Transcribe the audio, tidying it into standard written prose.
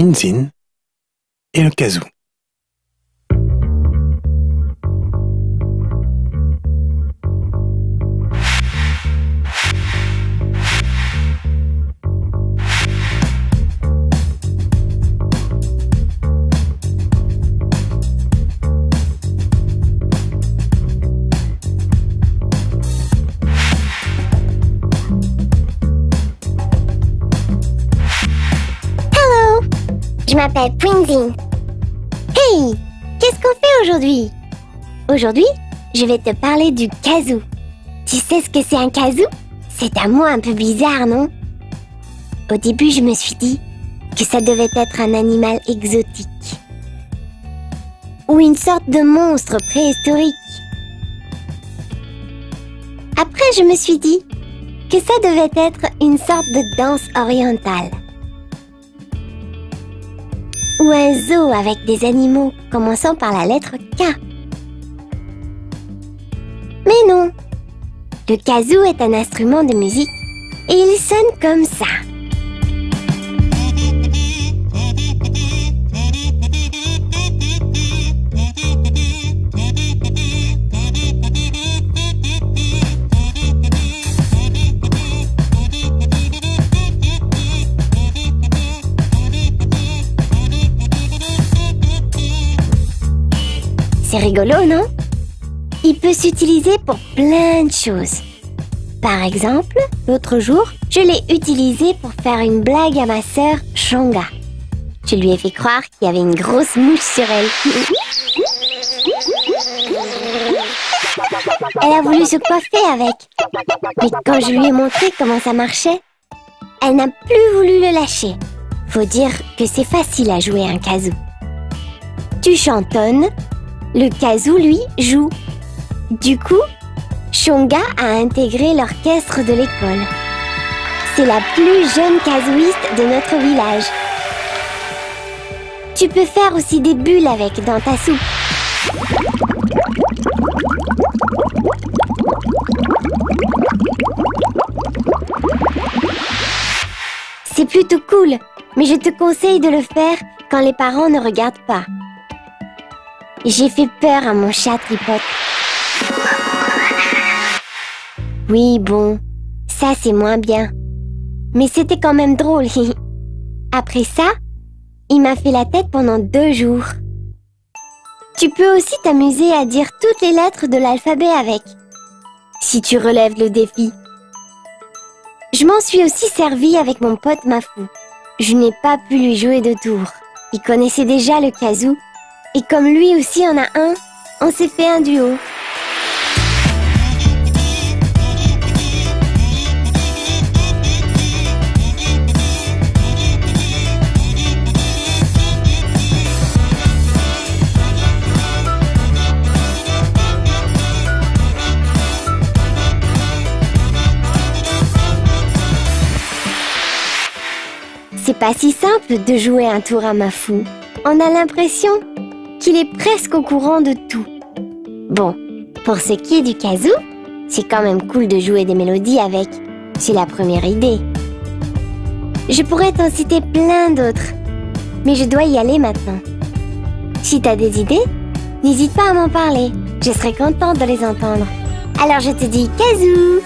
Prinzin et le kazoo. Je m'appelle Prinzin. Hey, qu'est-ce qu'on fait aujourd'hui? Aujourd'hui, je vais te parler du kazoo. Tu sais ce que c'est un kazoo? C'est un mot un peu bizarre, non? Au début, je me suis dit que ça devait être un animal exotique. Ou une sorte de monstre préhistorique. Après, je me suis dit que ça devait être une sorte de danse orientale. Ou un zoo avec des animaux commençant par la lettre K. Mais non, le kazoo est un instrument de musique et il sonne comme ça. C'est rigolo, non? Il peut s'utiliser pour plein de choses. Par exemple, l'autre jour, je l'ai utilisé pour faire une blague à ma sœur Shonga. Je lui ai fait croire qu'il y avait une grosse mouche sur elle. Elle a voulu se coiffer avec. Mais quand je lui ai montré comment ça marchait, elle n'a plus voulu le lâcher. Faut dire que c'est facile à jouer un kazoo. Tu chantonnes. Le kazoo, lui, joue. Du coup, Shonga a intégré l'orchestre de l'école. C'est la plus jeune kazooiste de notre village. Tu peux faire aussi des bulles avec dans ta soupe. C'est plutôt cool, mais je te conseille de le faire quand les parents ne regardent pas. J'ai fait peur à mon chat Tripote. Oui, bon, ça c'est moins bien. Mais c'était quand même drôle. Après ça, il m'a fait la tête pendant 2 jours. Tu peux aussi t'amuser à dire toutes les lettres de l'alphabet avec, si tu relèves le défi. Je m'en suis aussi servi avec mon pote Mafou. Je n'ai pas pu lui jouer de tour. Il connaissait déjà le kazoo. Et comme lui aussi en a un, on s'est fait un duo. C'est pas si simple de jouer un tour à Mafou. On a l'impression qu'il est presque au courant de tout. Bon, pour ce qui est du kazoo, c'est quand même cool de jouer des mélodies avec. C'est la première idée. Je pourrais t'en citer plein d'autres, mais je dois y aller maintenant. Si t'as des idées, n'hésite pas à m'en parler. Je serai contente de les entendre. Alors je te dis kazoo!